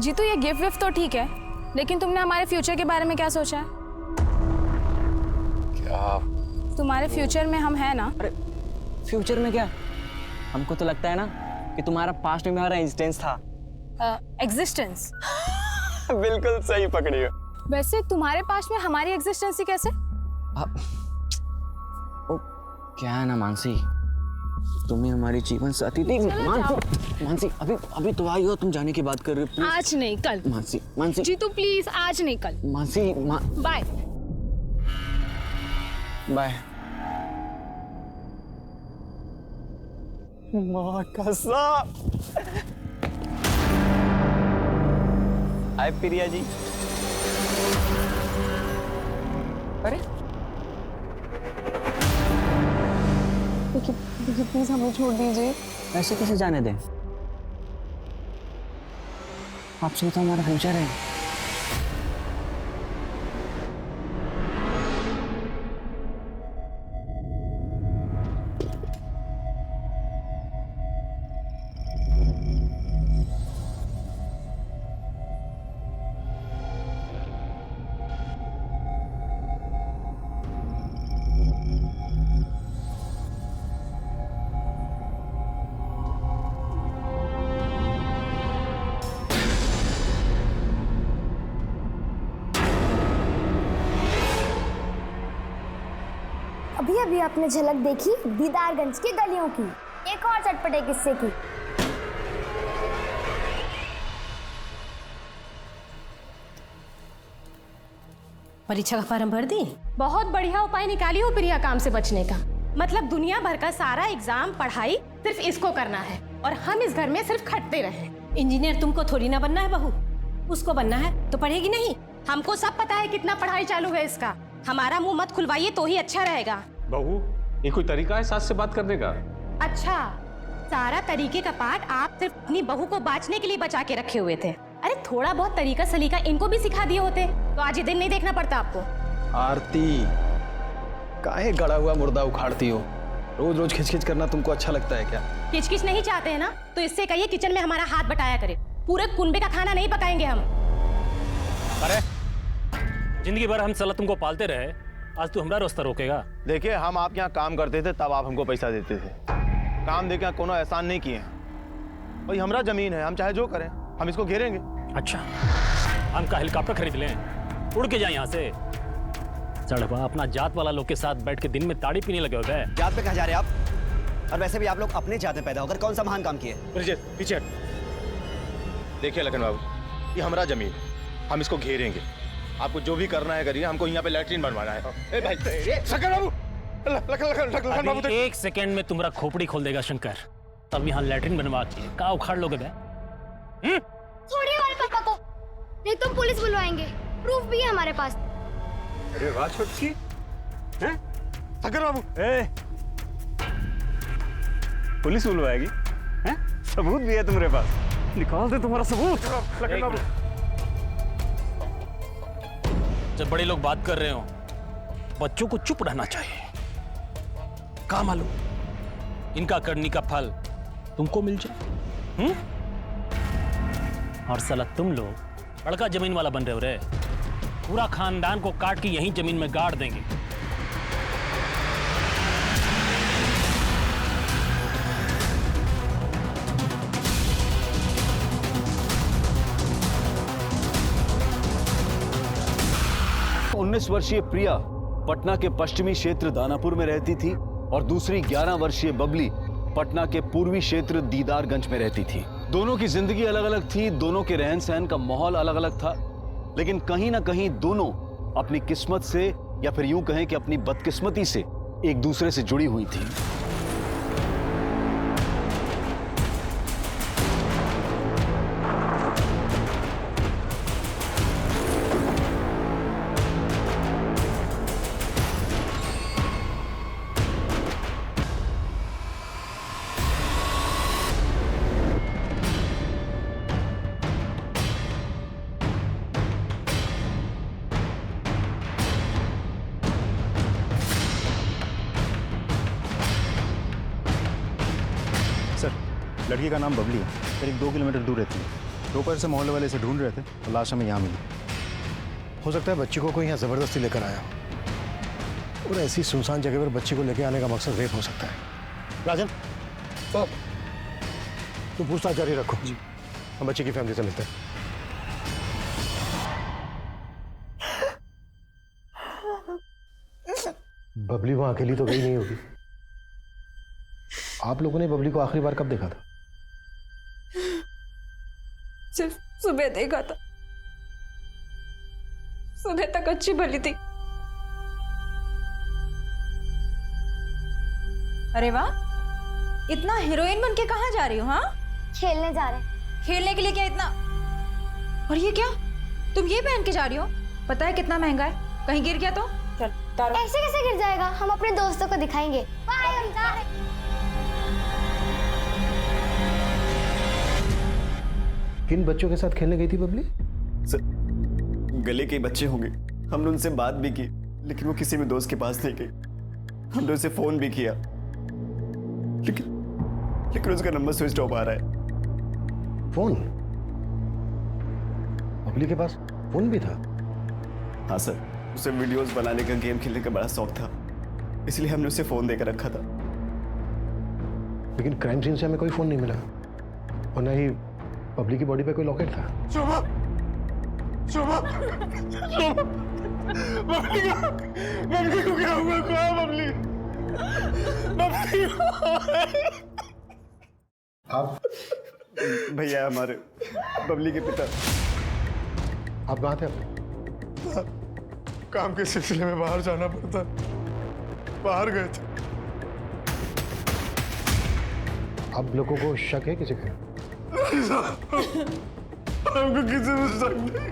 जीतू ये गिफ्ट विफ्ट तो ठीक है, लेकिन तुमने हमारे फ्यूचर के बारे में क्या सोचा है? क्या? तुम्हारे फ्यूचर में हम हैं ना? अरे फ्यूचर में क्या? हमको तो लगता है ना कि तुम्हारा पास्ट में हमारा एग्जिस्टेंस था। एग्जिस्टेंस? बिल्कुल सही पकड़ी हो। वैसे तुम्हारे पास में हमारी एग्जिस्टेंस ही कैसे? ओ क्या है ना मानसी, तुम्हें हमारी जीवन साथी थी। मानसी अभी तो आई हो, तुम जाने की बात कर रहे हो। आज नहीं कल। मानसी जीतू प्लीज, आज नहीं कल। Mansi bye bye. माँ कसम। हाय प्रिया जी। अरे देखिए प्लीज हमें छोड़ दीजिए। ऐसे कैसे जाने दें? आपसे तो हमारा फ्यूचर है। अभी अभी आपने झलक देखी दीदारगंज की गलियों की, एक और चटपटे किस्से की। परीक्षा का फॉर्म भर दी? बहुत बढ़िया उपाय निकाली हो प्रिया काम से बचने का। मतलब दुनिया भर का सारा एग्जाम पढ़ाई सिर्फ इसको करना है और हम इस घर में सिर्फ खटते रहे। इंजीनियर तुमको थोड़ी ना बनना है बहू, उसको बनना है तो पढ़ेगी नहीं। हमको सब पता है कितना पढ़ाई चालू है इसका। हमारा मुंह मत खुलवाइए तो ही अच्छा रहेगा। बहू, ये कोई तरीका है सास से बात करने का? अच्छा, सारा तरीके का पाठ आप सिर्फ अपनी बहू को बांचने के लिए बचा के रखे हुए थे। अरे थोड़ा बहुत तरीका सलीका इनको भी सिखा दिए होते तो आज ये दिन नहीं देखना पड़ता आपको। आरती, काहे गड़ा हुआ मुर्दा उखाड़ती हो? रोज रोज खिचखिच करना तुमको अच्छा लगता है क्या? किचकिच नहीं चाहते हैं ना तो इससे कहिए किचन में हमारा हाथ बटाया करे। पूरे कुनबे का खाना नहीं पकाएंगे हम। अरे जिंदगी भर हम साला तुमको पालते रहे, आज तू हमारा रास्ता रोकेगा? देखिए, हम आपके यहाँ काम करते थे तब आप हमको पैसा देते थे। काम देके कोनो एहसान नहीं किए हैं। भाई हमारा जमीन है, हम चाहे जो करें, हम इसको घेरेंगे। अच्छा, हम का हेलीकॉप्टर खरीद लें, उड़ के जाए यहाँ से? सड़वा अपना जात वाला लोग के साथ बैठ के दिन में ताड़ी पीने लगे हो गए। जात पे कहाँ जा रहे हैं आप? और वैसे भी आप लोग अपने जात में पैदा होकर कौन सा महान काम किए? पीछे हट। देखिए लखन बाबू, ये हमारा जमीन, हम इसको घेरेंगे। आपको जो भी करना है करिए, हमको यहाँ पे लैट्रिन बनवाना है। ए भाई, शंकर बाबू, लखन बाबू, एक सेकंड में तुम्हारा खोपड़ी खोल देगा शंकर। तब यहाँ लैट्रिन बनवा के का उखाड़ लोगे बे? छोड़िए हमारे पापा को, नहीं तो पुलिस बुलवाएंगे। प्रूफ भी है हमारे पास। अरे वाह छोटकी, हैं? शंकर बाबू, पुलिस बुलवाएगी? हैं? सबूत भी है तुम्हारे पास, निकाल दे तुम्हारा सबूत। लखन बाबू, जब बड़े लोग बात कर रहे हो बच्चों को चुप रहना चाहिए। क्या मालूम इनका करनी का फल तुमको मिल जाए। और साला तुम लोग बड़का जमीन वाला बन रहे हो रे। पूरा खानदान को काट के यहीं जमीन में गाड़ देंगे। उन्नीस वर्षीय प्रिया पटना के पश्चिमी क्षेत्र दानापुर में रहती थी और दूसरी 11 वर्षीय बबली पटना के पूर्वी क्षेत्र दीदारगंज में रहती थी। दोनों की जिंदगी अलग अलग थी, दोनों के रहन सहन का माहौल अलग अलग था, लेकिन कहीं ना कहीं दोनों अपनी किस्मत से या फिर यूं कहें कि अपनी बदकिस्मती से एक दूसरे से जुड़ी हुई थी। लड़की का नाम बबली है, करीब 2 किलोमीटर दूर रहती है। दोपहर से मोहल्ले वाले से ढूंढ रहे थे तो लाश हमें यहाँ मिली। हो सकता है बच्ची को कोई यहाँ जबरदस्ती लेकर आया हो, और ऐसी सुनसान जगह पर बच्ची को लेकर आने का मकसद रेप हो सकता है। राजन तुम पूछताछ जारी रखो जी, हम बच्ची की फैमिली से मिलते हैं। बबली वहां अकेली तो गई नहीं होगी। आप लोगों ने बबली को आखिरी बार कब देखा था? सिर्फ सुबह देखा था। सुबह तक अच्छी भली थी। अरे वाह, इतना हीरोइन बन के कहाँ जा रही हो? हाँ, खेलने जा रहे हैं। खेलने के लिए क्या इतना? और ये क्या, तुम ये पहन के जा रही हो? पता है कितना महंगा है, कहीं गिर गया तो? चल तारो। ऐसे कैसे गिर जाएगा, हम अपने दोस्तों को दिखाएंगे। बाय, हम जा रहे हैं। किन बच्चों के साथ खेलने गई थी बबली? सर, गले के बच्चे होंगे। हमने उनसे बात भी की, लेकिन वो किसी भी दोस्त के पास नहीं गई। हमने उसे फोन भी किया, लेकिन उसका नंबर स्विच ऑफ आ रहा है। फोन? बबली के पास फोन भी था? हाँ सर, उसे वीडियोस बनाने का, गेम खेलने का बड़ा शौक था, इसलिए हमने उसे फोन देकर रखा था। लेकिन क्राइम सीन से हमें कोई फोन नहीं मिला, और न ही बबली की बॉडी पे कोई लॉकेट था। शोभा, शोभा, शोभा, बबली को क्या हुआ? कहाँ बबली? बबली आप भैया हमारे बबली के पिता। आप कहाँ थे? काम के सिलसिले में बाहर जाना पड़ता, बाहर गए थे। आप लोगों को शक है किसी का? नहीं साहब, हमको किसी में शक नहीं।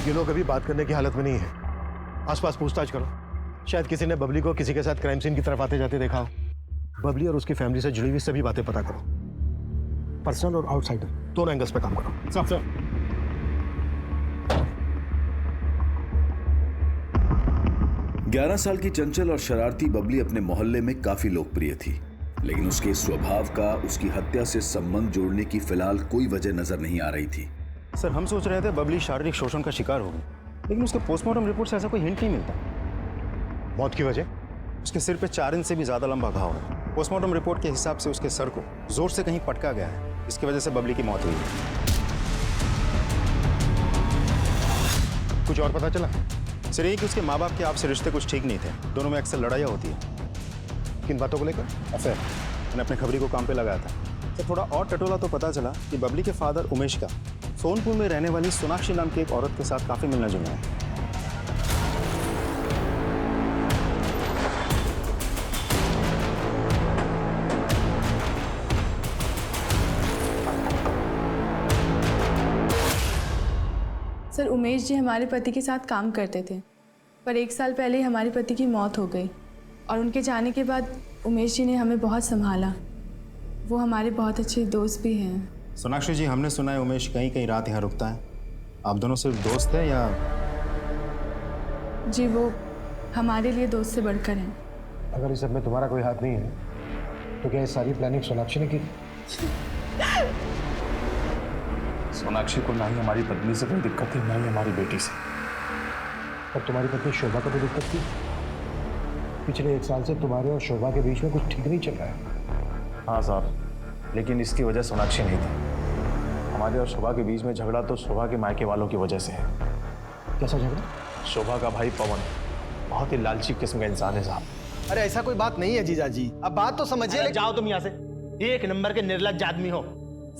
ये लोग अभी बात करने की हालत में नहीं है। आसपास पूछताछ करो, शायद किसी ने बबली को किसी के साथ क्राइम सीन की तरफ आते जाते देखा हो। बबली और उसकी फैमिली से जुड़ी हुई सभी बातें पता करो, पर्सनल और आउटसाइडर, दोनों एंगल्स पे काम करो। सर 11 साल की चंचल और शरारती बबली अपने मोहल्ले में काफी लोकप्रिय थी, लेकिन उसके स्वभाव का उसकी हत्या से संबंध जोड़ने की फिलहाल कोई वजह नजर नहीं आ रही थी। सर, हम सोच रहे थे बबली शारीरिक शोषण का शिकार होगी, लेकिन उसके पोस्टमार्टम रिपोर्ट से ऐसा कोई हिंट नहीं मिलता। मौत की वजह? उसके सिर पे 4 इंच से भी ज्यादा लंबा घाव है। पोस्टमार्टम रिपोर्ट के हिसाब से उसके सर को जोर से कहीं पटका गया है, इसकी वजह से बबली की मौत हुई है। कुछ और पता चला? सिर्फ यही कि उसके माँ बाप के आपसे रिश्ते कुछ ठीक नहीं थे, दोनों में अक्सर लड़ाइयाँ होती है। किन बातों को लेकर? अफेयर। मैंने अपने खबरी को काम पे लगाया था। तो थोड़ा और टटोला तो पता चला कि बबली के फादर उमेश का सोनपुर में रहने वाली सोनाक्षी नाम की एक औरत के साथ काफी मिलना जुलना है। सर, उमेश जी हमारे पति के साथ काम करते थे, पर 1 साल पहले ही हमारे पति की मौत हो गई, और उनके जाने के बाद उमेश जी ने हमें बहुत संभाला। वो हमारे बहुत अच्छे दोस्त भी हैं। सोनाक्षी जी, हमने सुना है उमेश कहीं कहीं रात यहाँ रुकता है। आप दोनों सिर्फ दोस्त हैं या? जी, वो हमारे लिए दोस्त से बढ़कर हैं। अगर इस सब में तुम्हारा कोई हाथ नहीं है, तो क्या ये सारी प्लानिंग सोनाक्षी ने की? सोनाक्षी को ना ही हमारी पत्नी से कोई दिक्कत थी, ना ही हमारी बेटी से। और तुम्हारी पत्नी शोभा को तो दिक्कत थी। पिछले 1 साल से तुम्हारे और शोभा के बीच में कुछ ठीक नहीं चल रहा है। हाँ साहब, लेकिन इसकी वजह सोनाक्षी नहीं थी। हमारे और शोभा के बीच में झगड़ा तो शोभा के मायके वालों की वजह से है। कैसा झगड़ा? शोभा का भाई पवन बहुत ही लालची किस्म का इंसान है साहब। अरे ऐसा कोई बात नहीं है जीजाजी, अब बात तो समझिए। जाओ तुम यहाँ से, 1 नंबर के निर्लज्ज आदमी हो।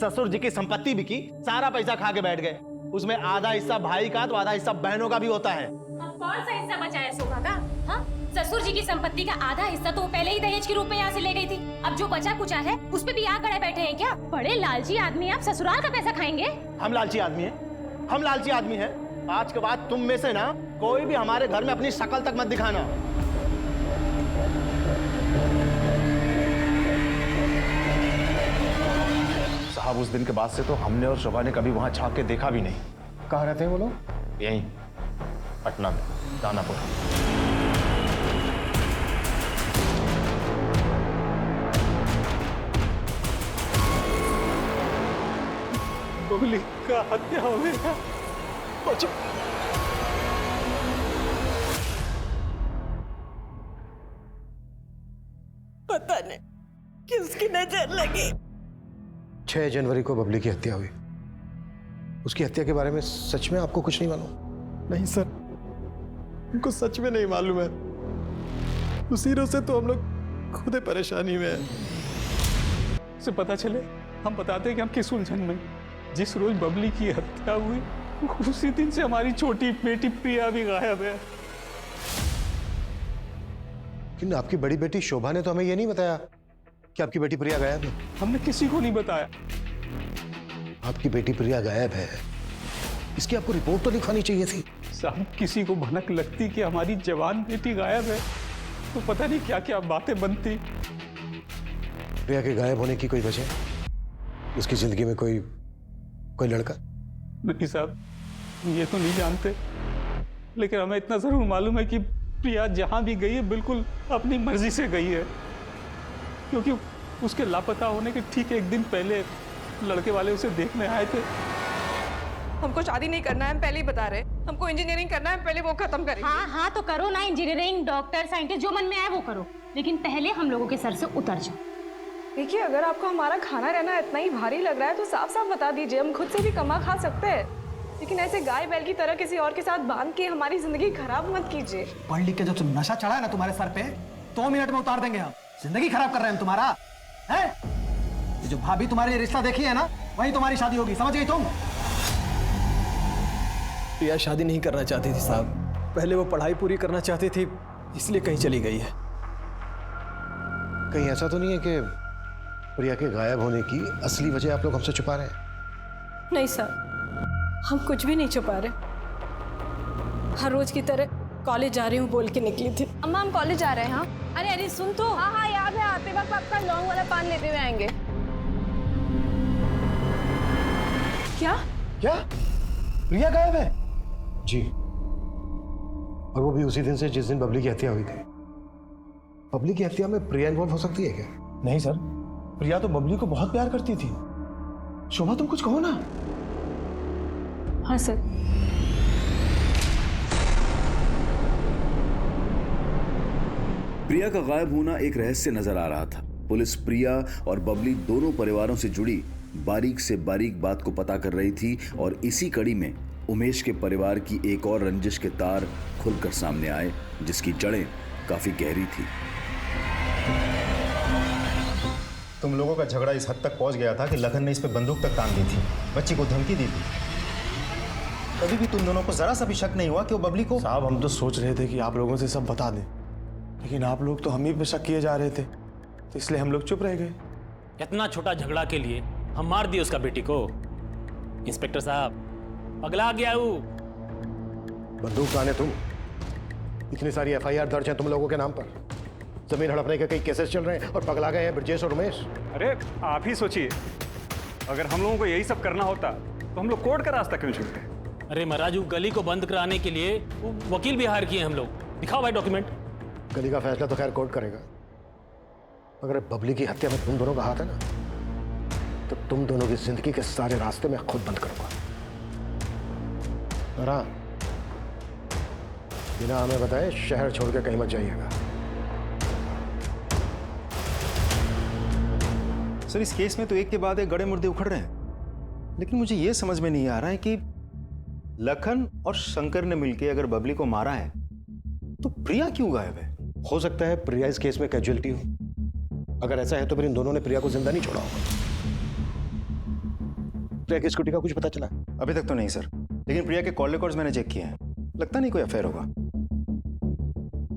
ससुर जी की संपत्ति बिकी, सारा पैसा खा के बैठ गए। उसमें आधा हिस्सा भाई का तो आधा हिस्सा बहनों का भी होता है। कौन सा हिस्सा बचा है शोभा का? हाँ, ससुर जी की संपत्ति का आधा हिस्सा तो पहले ही दहेज के रूप में यहाँ से ले गई थी। अब जो बचा कुचा है उस पे भी यहाँ खड़े बैठे हैं क्या? बड़े लालची आदमी, आप ससुराल का पैसा खाएंगे? हम लालची आदमी हैं, हम लालची आदमी हैं। आज के बाद तुम में से ना कोई भी हमारे घर में अपनी शक्ल तक मत दिखाना। साहब, उस दिन के बाद से तो हमने और शोभा ने कभी वहां झांक के देखा भी नहीं। कहाँ रहते हैं वो लोग? यहीं पटना में, दानापुर। बबली का हत्या हो गया। बचो। पता नहीं किसकी नजर लगी। 6 जनवरी को बबली की हत्या हुई। उसकी हत्या के बारे में सच में आपको कुछ नहीं मालूम? नहीं सर, उनको सच में नहीं मालूम है। उसी रोज से तो हम लोग खुद परेशानी में हैं। से पता चले हम बताते हैं कि हम किस उलझन में। जिस रोज बबली की हत्या हुई उसी दिन से हमारी छोटी बेटी प्रिया भी गायब है। लेकिन आपकी बड़ी बेटी शोभा ने तो हमें ये नहीं बताया कि आपकी बेटी प्रिया गायब है। हमने किसी को नहीं बताया। आपकी बेटी प्रिया गायब है, इसकी आपको रिपोर्ट तो लिखवानी चाहिए थी। साहब, किसी को भनक लगती कि हमारी जवान बेटी गायब है तो पता नहीं क्या क्या बातें बनती। प्रिया के गायब होने की कोई वजह? उसकी जिंदगी में कोई लड़का? नहीं साहब, ये तो नहीं जानते, लेकिन हमें इतना जरूर मालूम है कि प्रिया जहां भी गई है बिल्कुल अपनी मर्जी से गई है, क्योंकि उसके लापता होने के ठीक एक दिन पहले लड़के वाले उसे देखने आए थे। हमको शादी नहीं करना है, हम पहले ही बता रहे। हमको इंजीनियरिंग करना है, पहले वो खत्म करेंगे। हाँ हाँ तो करो ना, इंजीनियरिंग, डॉक्टर, साइंटिस्ट, जो मन में आए वो करो, लेकिन पहले हम लोगों के सर से उतर जाओ। देखिए, अगर आपको हमारा खाना रहना इतना ही भारी लग रहा है तो साफ साफ बता दीजिए, हम खुद से भी कमा खा सकते हैं, लेकिन ऐसे गाय बैल की तरह किसी और के साथ बांध के हमारी जिंदगी खराब मत कीजिए। पढ़ लिख के जो नशा चढ़ा है ना तुम्हारे सर पे, 2 मिनट में उतार देंगे हम। जिंदगी खराब कर रहे हैं तुम्हारा, है? ये जो भाभी तुम्हारे रिश्ता देखी है ना, वही तुम्हारी शादी होगी, समझ गई तुम? प्रिया शादी नहीं करना चाहती थी साहब, पहले वो पढ़ाई पूरी करना चाहती थी, इसलिए कहीं चली गई है। कहीं ऐसा तो नहीं है कि प्रिया के गायब होने की असली वजह आप लोग हमसे छुपा रहे हैं? नहीं सर, हम कुछ भी नहीं छुपा रहे। हर रोज की तरह कॉलेज जा रही हूँ बोल के निकली थी। अम्मा, हम कॉलेज जा रहे हैं। हाँ अरे अरे सुन तो। हाँ हाँ याद है, आते वक्त आपका लौंग वाला पान लेते हुए आएंगे। क्या क्या प्रिया गायब है? जी, और वो भी उसी दिन से जिस दिन बबली की हत्या हुई थी। बबली की हत्या में प्रिया इन्वॉल्व हो सकती है क्या? नहीं सर, प्रिया तो बबली को बहुत प्यार करती थी। शोभा, तुम कुछ कहो ना। हाँ सर। प्रिया का गायब होना एक रहस्य नजर आ रहा था। पुलिस प्रिया और बबली दोनों परिवारों से जुड़ी बारीक से बारीक बात को पता कर रही थी, और इसी कड़ी में उमेश के परिवार की एक और रंजिश के तार खुलकर सामने आए, जिसकी जड़ें काफी गहरी थी। तुम लोगों का झगड़ा इस हद तक पहुंच गया था कि लखन ने इस पे बंदूक तक तान दी थी, बच्ची को धमकी दी थी। कभी भी तुम दोनों को जरा सा भी शक नहीं हुआ कि वो बबली को? साहब, हम तो सोच रहे थे कि आप लोगों से सब बता दें, लेकिन आप लोग तो हम ही पे शक किए जा रहे थे, तो इसलिए हम लोग चुप रह गए। इतना छोटा झगड़ा के लिए हम मार दिए उसका बेटी को। इंस्पेक्टर साहब, पगला गया वो। बंदूक ताने तुम? इतनी सारी एफआईआर दर्ज है तुम लोगों के नाम पर, जमीन हड़पने के कई केसेस चल रहे हैं, और पगला गए हैं ब्रजेश और उमेश। अरे आप ही सोचिए, अगर हम लोगों को यही सब करना होता तो हम लोग कोर्ट का रास्ता क्यों चुनते? अरे महाराज, वो गली को बंद कराने के लिए वो वकील भी हायर किए हम लोग। दिखाओ भाई डॉक्यूमेंट। गली का फैसला तो खैर कोर्ट करेगा, मगर बबली की हत्या में तुम दोनों का हाथ है ना, तो तुम दोनों की जिंदगी के सारे रास्ते मैं खुद बंद करूंगा। बिना हमें बताए शहर छोड़ के कहीं मत जाइएगा। सर, इस केस में तो एक के बाद एक गड़े मुर्दे उखड़ रहे हैं, लेकिन मुझे यह समझ में नहीं आ रहा है कि लखन और शंकर ने मिलकर अगर बबली को मारा है तो प्रिया क्यों गायब है? हो सकता है प्रिया इस केस में कैजुअलिटी हो। अगर ऐसा है तो फिर इन दोनों ने प्रिया को जिंदा नहीं छोड़ा होगा। प्रिया की स्कूटी का कुछ पता चला? अभी तक तो नहीं सर, लेकिन प्रिया के कॉल रिकॉर्ड्स मैंने चेक किए हैं, लगता नहीं कोई अफेयर होगा।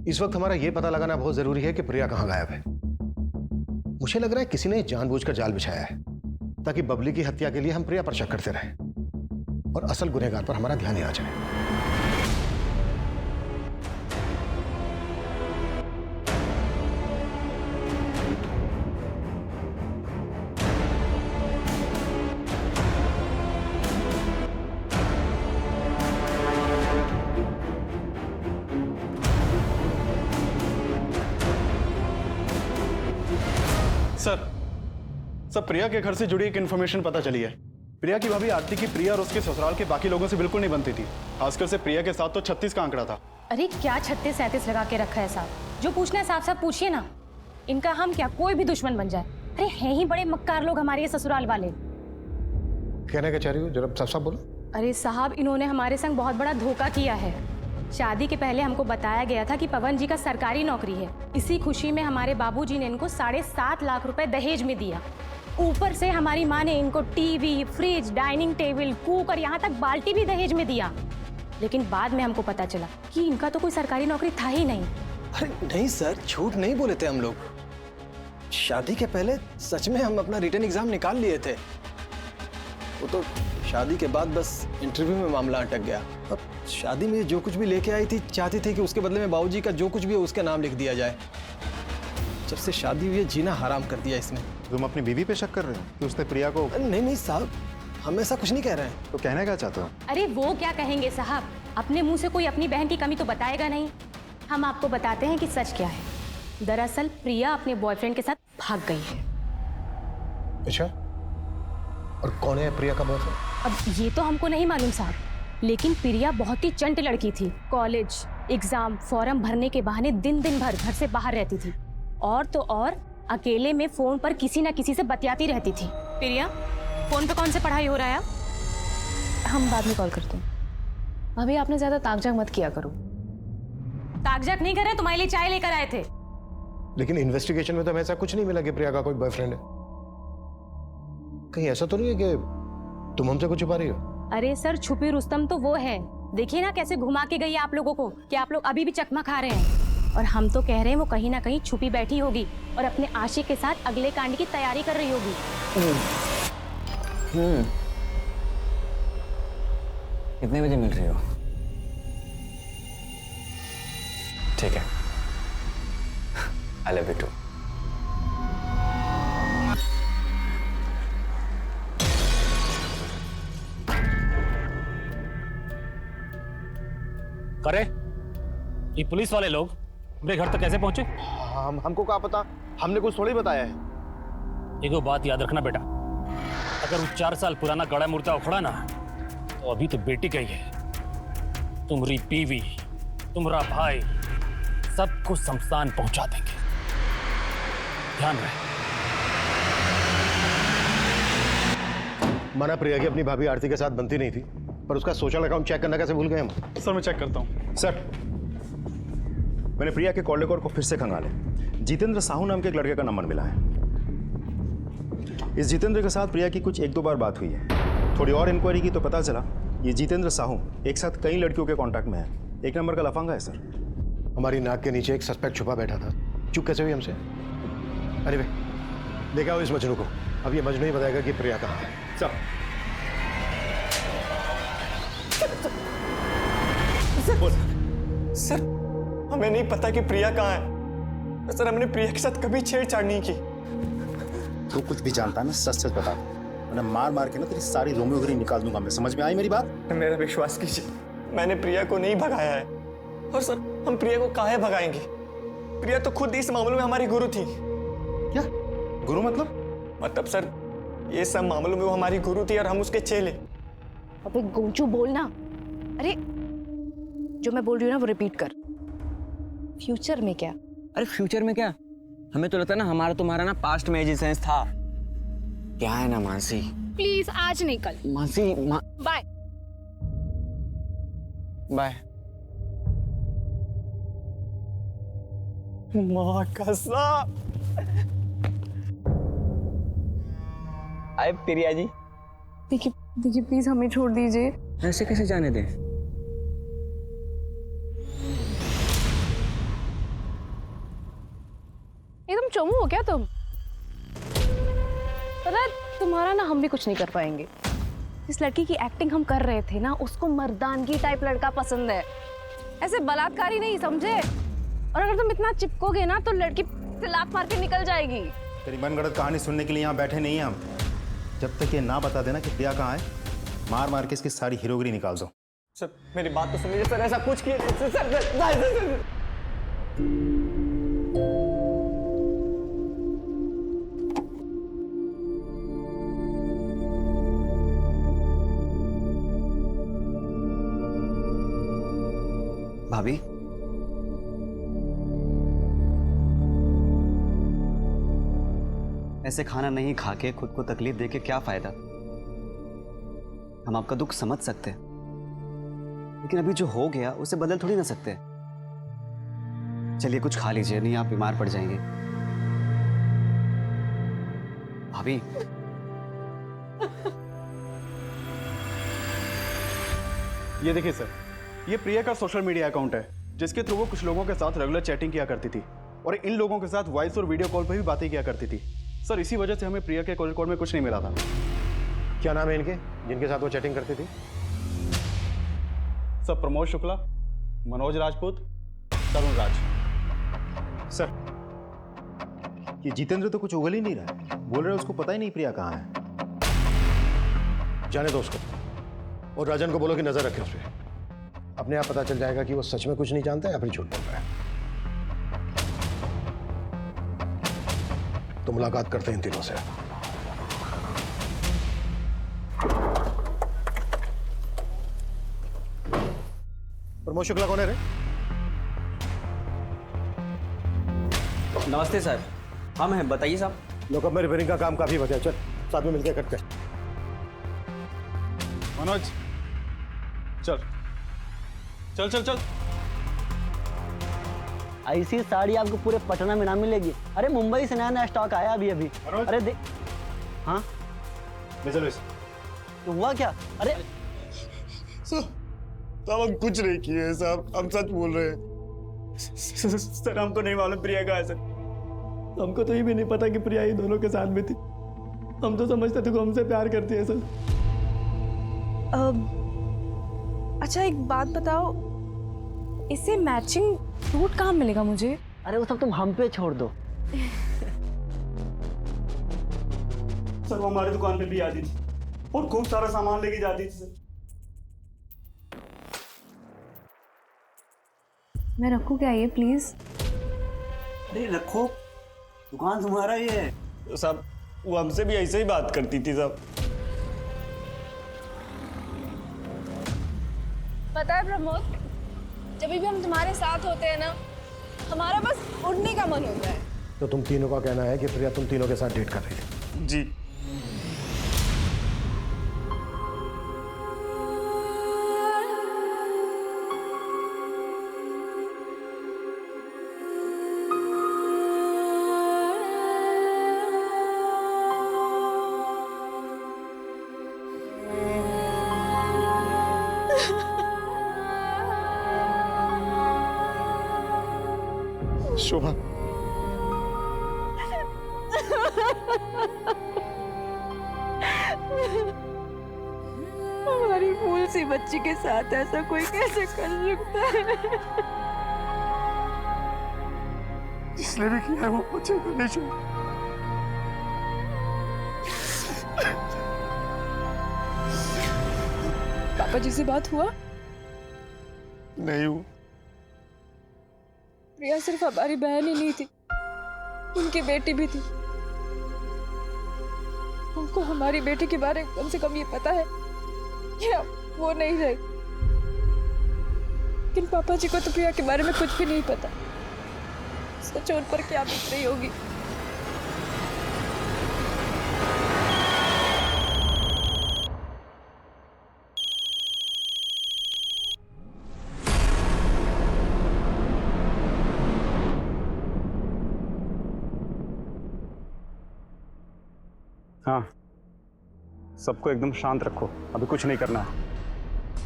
इस वक्त हमारा यह पता लगाना बहुत जरूरी है कि प्रिया कहां गायब है। मुझे लग रहा है किसी ने जानबूझकर जाल बिछाया है ताकि बबली की हत्या के लिए हम प्रिया पर शक करते रहें और असल गुनहगार पर हमारा ध्यान ही ना जाए। सर प्रिया के घर से जुड़ी एक इन्फॉर्मेशन पता चली है। प्रिया की भाभी आरती की प्रिया और उसके ससुराल के बाकी लोगों से बिल्कुल नहीं बनती थी। खासकर से प्रिया के साथ तो 36 का आंकड़ा था। अरे क्या 36-37 लगा के रखा है साहब? जो पूछना है साफ साफ पूछिए ना। इनका हम क्या कोई भी दुश्मन बन जाए। अरे हैं ही बड़े मक्कार लोग हमारे ये ससुराल वाले। कहना क्या चाह रही हो, जरा साफ साफ बोलो। अरे साहब, इन्होंने हमारे संग बहुत बड़ा धोखा किया है। शादी के पहले हमको बताया गया था कि पवन जी का सरकारी नौकरी है। इसी खुशी में हमारे बाबूजी ने इनको 7.5 लाख रुपए दहेज में दिया। ऊपर से हमारी माँ ने इनको TV, fridge, dining table, cooker, यहाँ तक बाल्टी भी दहेज में दिया। लेकिन बाद में हमको पता चला कि इनका तो कोई सरकारी नौकरी था ही नहीं। अरे नहीं सर, झूठ नहीं बोले थे हम लोग। शादी के पहले सच में हम अपना रिटर्न एग्जाम निकाल लिए थे। वो तो शादी के बाद बस इंटरव्यू में मामला अटक गया। अब शादी में जो कुछ भी लेके आई थी, चाहती थी कि उसके बदले में बाबूजी का जो कुछ भी हो उसका नाम लिख दिया जाए। जब से शादी हुई है, जीना हराम कर दिया इसने। तुम अपनी बीवी पे शक कर रहे हो कि उसने प्रिया को? नहीं साहब, हम ऐसा कुछ नहीं कह रहे हैं। तो कहना क्या चाहते हो? अरे वो क्या कहेंगे साहब, अपने मुंह से कोई अपनी बहन की कमी तो बताएगा नहीं। हम आपको बताते हैं कि सच क्या है। दरअसल प्रिया अपने बॉयफ्रेंड के साथ भाग गई है। अच्छा, और कौन है प्रिया का बॉयफ्रेंड? अब ये तो हमको नहीं मालूम साहब, लेकिन प्रिया बहुत ही चंट लड़की थी। कॉलेज, एग्जाम, फॉर्म भरने के बहाने दिन भर घर से बाहर रहती थी। और तो और अकेले में फोन पर किसी ना किसी से बतियाती रहती थी। प्रिया, फोन पे कौन से पढ़ाई हो रहा है? हम बाद में कॉल करते हैं। अभी आपने ज्यादा ताकझाक मत किया करो। ताकझाक नहीं कर रहे, तुम्हारे लिए चाय लेकर आए थे। लेकिन इन्वेस्टिगेशन में तो हमें ऐसा कुछ नहीं मिला कि प्रिया का कोई बॉयफ्रेंड है। कहीं ऐसा तो नहीं है कि तुम हमसे कुछ छुपा रही हो? अरे सर, छुपी रुस्तम तो वो है। देखिए ना कैसे घुमा के गई आप लोगों को कि आप लोग अभी भी चकमा खा रहे हैं। और हम तो कह रहे हैं वो कहीं ना कहीं छुपी बैठी होगी और अपने आशिक के साथ अगले कांड की तैयारी कर रही होगी। कितने बजे मिल रही हो? ठीक है, आई लव यू टू। करे ये पुलिस वाले लोग मेरे घर तक कैसे पहुंचे? हमको क्या पता, हमने कुछ थोड़ी बताया है। एक बात याद रखना बेटा, अगर वो 4 साल पुराना गड़ा मूर्ता उखड़ा ना, तो अभी तो बेटी गई है। तुम्हारी बीवी, तुम्हारा भाई, सबको शमशान पहुंचा देंगे। ध्यान रहे। माना प्रिया की अपनी भाभी आरती के साथ बनती नहीं थी, पर उसका सोशल अकाउंट चेक करना कैसे भूल गए हम? सर मैं चेक करता हूँ। सर, मैंने प्रिया के कॉल रिकॉर्ड को फिर से खंगाले। जितेंद्र साहू नाम के एक लड़के का नंबर मिला है। इस जितेंद्र के साथ प्रिया की कुछ 1-2 बार बात हुई है। थोड़ी और इंक्वायरी की तो पता चला ये जितेंद्र साहू एक साथ कई लड़कियों के कांटेक्ट में है। 1 नंबर का लफंगा है सर। हमारी नाक के नीचे एक सस्पेक्ट छुपा बैठा था। चुप कैसे हुई हमसे? अरे भाई, देखा हो इस मजनू को। अब ये मजनू ही बताएगा कि प्रिया कहाँ है। सर, हमें नहीं पता कि प्रिया कहाँ है। सर, हमने प्रिया के साथ कभी छेड़छाड़ नहीं की। तू कुछ भी जानता है ना, सच सच बता। मैंने मार मार के ना तेरी सारी रोमियोगिरी निकाल दूंगा मैं। समझ में आई मेरी बात? मेरा विश्वास कीजिए, मैंने प्रिया को नहीं भगाया है। और सर, हम प्रिया को काहे भगाएंगे? प्रिया तो खुद इस मामलों में हमारी गुरु थी। क्या गुरु मतलब? मतलब सर, ये सब मामलों में वो हमारी गुरु थी और हम उसके चेले। अबे गोंचू बोलना। अरे जो मैं बोल रही हूँ ना वो रिपीट कर। फ्यूचर में क्या? अरे फ्यूचर में क्या? हमें तो लगता है ना हमारा तुम्हारा ना पास्ट में एग्जिस्टेंस था। क्या है ना मानसी, प्लीज आज नहीं कल। Mansi bye bye. माँ कसम। आए प्रिया जी। देखिए प्लीज हमें छोड़ दीजिए। ऐसे कैसे जाने दें? एकदम चमू हो क्या तुम? पता है तुम्हारा ना हम भी कुछ नहीं कर पाएंगे। इस लड़की की एक्टिंग हम कर रहे थे ना, उसको मर्दानगी टाइप लड़का पसंद है, ऐसे बलात्कारी नहीं, समझे? और अगर तुम इतना चिपकोगे ना तो लड़की तलाक मार के निकल जाएगी। तेरी मनगढ़ंत कहानी सुनने के लिए यहाँ बैठे नहीं हैं हम। जब तक ये ना बता देना कि प्रिया कहाँ है, मार मार के इसकी सारी हीरोगिरी निकाल दो। सर मेरी बात तो सुनिए सर, ऐसा कुछ किए सर। भाभी, ऐसे खाना नहीं खा के खुद को तकलीफ दे के क्या फायदा? हम आपका दुख समझ सकते हैं, लेकिन अभी जो हो गया उसे बदल थोड़ी ना सकते। चलिए कुछ खा लीजिए, नहीं आप बीमार पड़ जाएंगे। भाभी, ये देखिए सर, ये प्रिया का सोशल मीडिया अकाउंट है जिसके थ्रू वो कुछ लोगों के साथ रेगुलर चैटिंग किया करती थी और इन लोगों के साथ वॉइस और वीडियो कॉल पर भी बातें किया करती थी। सर इसी वजह से हमें प्रिया के कॉल रिकॉर्ड में कुछ नहीं मिला था। क्या नाम है इनके जिनके साथ वो चैटिंग करती थी? सर प्रमोद शुक्ला, मनोज राजपूत, तरुण राज। सर ये जितेंद्र तो कुछ उगल ही नहीं रहा है, बोल रहे उसको पता ही नहीं प्रिया कहाँ है। जाने दो उसको और राजन को बोलो कि नजर रखे उस पर। अपने आप पता चल जाएगा कि वो सच में कुछ नहीं जानता या फिर झूठ बोल रहा है। तो मुलाकात करते हैं इन तीनों से। प्रमोद शुक्ला कौन है रे? नमस्ते सर, हम हैं, बताइए साहब। लोकअप में रिपेयरिंग का काम काफी बचा है, चल साथ में मिलकर करते हैं। मनोज चल चल चल चल। ऐसी साड़ी आपको पूरे पटना में ना मिलेगी। अरे मुंबई से नया नया स्टॉक आया अभी अभी। अरे दे, हाँ तो हुआ क्या? अरे साहब हम कुछ नहीं किए साहब, हम सच बोल रहे हैं। सर हमको नहीं मालूम प्रिया का है सर। हमको तो ये भी नहीं पता कि प्रिया ये दोनों के साथ में थी। हम तो समझते थे कि हमसे प्यार करती है सर। अच्छा एक बात बताओ, इसे मैचिंग सूट कहाँ मिलेगा मुझे? अरे वो सब तुम हम पे छोड़ दो। सर वो हमारी दुकान पे भी आती थी और खूब सारा सामान लेके जाती थी सर। मैं रखूँ क्या ये प्लीज? अरे रखो, दुकान तुम्हारा ही है। तो साहब वो हमसे भी ऐसे ही बात करती थी साहब। पता है प्रमोद, जब भी हम तुम्हारे साथ होते हैं ना, हमारा बस उड़ने का मन होता है। तो तुम तीनों का कहना है कि प्रिया तुम तीनों के साथ डेट कर रही थी? जी। शोभा, हमारी फूल सी बच्ची के साथ ऐसा कोई कैसे कर सकता है? जिसने भी किया है वो मुझे नहीं चाहिए। पापा जी से बात हुआ? नहीं हुआ। प्रिया सिर्फ हमारी बहन ही नहीं थी, उनकी बेटी भी थी। उनको हमारी बेटी के बारे में कम से कम ये पता है कि वो नहीं रही। लेकिन पापा जी को तो प्रिया के बारे में कुछ भी नहीं पता। सच उन पर क्या बीत रही होगी। हाँ, सबको एकदम शांत रखो, अभी कुछ नहीं करना है।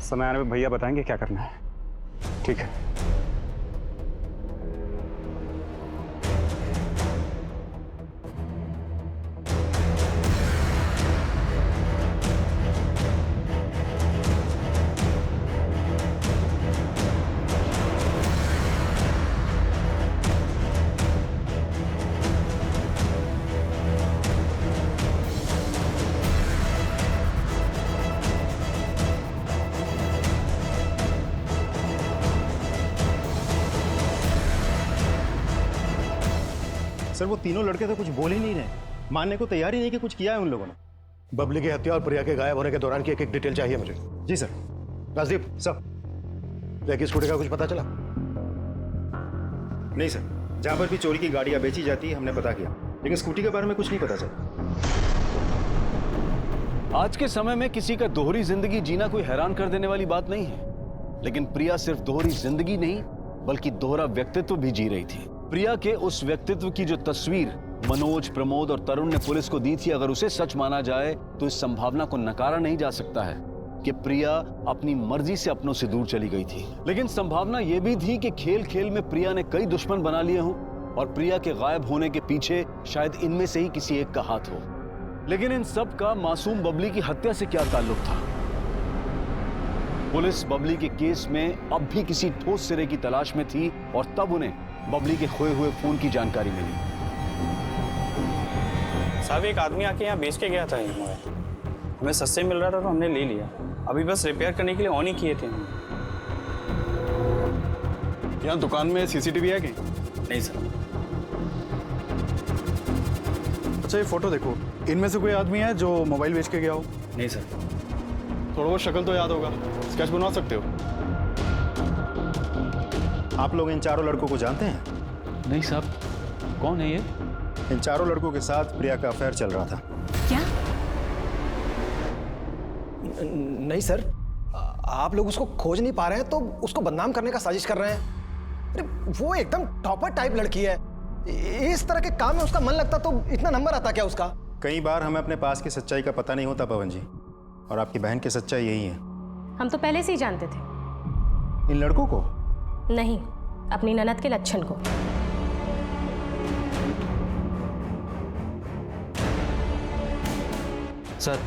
समय आने पे भैया बताएंगे क्या करना है। ठीक है। सर वो तीनों लड़के तो कुछ बोल ही नहीं रहे, मानने को तैयार ही नहीं कि कुछ किया है उन लोगों ने। बबली की हत्या और प्रिया के गायब होने के दौरान की एक एक डिटेल चाहिए मुझे। जी सर। राजदीप सर प्रिया की स्कूटी का कुछ पता चला? नहीं सर, जहां पर भी चोरी की गाड़ियां बेची जाती है हमने पता किया, लेकिन स्कूटी के बारे में कुछ नहीं पता चला। आज के समय में किसी का दोहरी जिंदगी जीना कोई हैरान कर देने वाली बात नहीं है, लेकिन प्रिया सिर्फ दोहरी जिंदगी नहीं बल्कि दोहरा व्यक्तित्व भी जी रही थी। प्रिया के उस व्यक्तित्व की जो तस्वीर मनोज, प्रमोद और तरुण ने पुलिस को दी थी, अगर उसे सच माना जाए तो इस संभावना को नकारा नहीं जा सकता है कि प्रिया अपनी मर्जी से अपनों से दूर चली गई थी। लेकिन संभावना यह भी थी कि खेल खेल में प्रिया ने कई दुश्मन बना लिए हों और प्रिया के गायब होने के पीछे शायद इनमें से ही किसी एक का हाथ हो। लेकिन इन सब का मासूम बबली की हत्या से क्या ताल्लुक था? पुलिस बबली के केस में अब भी किसी ठोस सिरे की तलाश में थी और तब उन्हें बबली के खोए हुए फोन की जानकारी मिली। साहब, एक आदमी आके यहाँ बेच के गया था ये मोबाइल, हमें सस्ते मिल रहा था तो हमने ले लिया। अभी बस रिपेयर करने के लिए ऑन ही किए थे हम। यहाँ दुकान में सीसीटीवी है कि नहीं सर। अच्छा, ये फोटो देखो, इनमें से कोई आदमी है जो मोबाइल बेच के गया हो? नहीं सर। थोड़ा बहुत शक्ल तो याद होगा, स्केच बनवा सकते हो? आप लोग इन चारों लड़कों को जानते हैं? नहीं साहब, कौन है ये? इन चारों लड़कों के साथ प्रिया का अफेयर चल रहा था। क्या? नहीं सर, आप लोग उसको खोज नहीं पा रहे हैं तो उसको बदनाम करने का साजिश कर रहे हैं। अरे वो एकदम टॉपर टाइप लड़की है, इस तरह के काम में उसका मन लगता तो इतना नंबर आता क्या उसका? कई बार हमें अपने पास की सच्चाई का पता नहीं होता पवन जी, और आपकी बहन की सच्चाई यही है। हम तो पहले से ही जानते थे। इन लड़कों को? नहीं, अपनी ननद के लक्षण को। सर,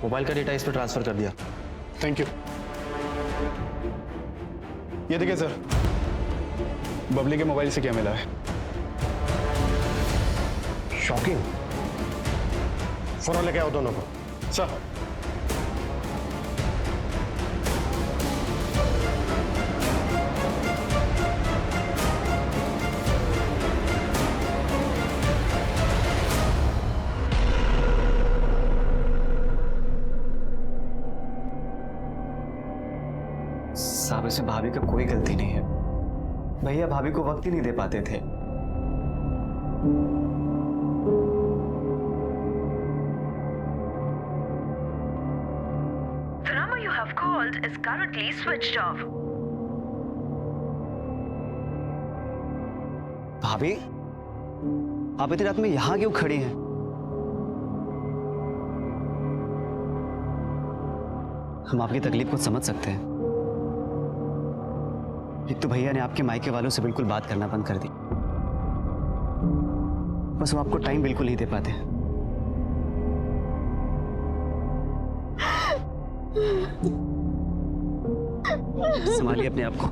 मोबाइल का डेटा इस पर ट्रांसफर कर दिया। Thank you. ये देखिए सर, बबली के मोबाइल से क्या मिला है। शॉकिंग। फौरन लेके आओ दोनों को। सर। साहब, इसमें भाभी का कोई गलती नहीं है। भैया भाभी को वक्त ही नहीं दे पाते थे। The number you have called is currently switched off. भाभी, आप इतनी रात में यहां क्यों खड़ी हैं? हम आपकी तकलीफ को समझ सकते हैं। एक तो भैया ने आपके मायके वालों से बिल्कुल बात करना बंद कर दी, बस वो आपको टाइम बिल्कुल नहीं दे पाते। संभालिए अपने आप को।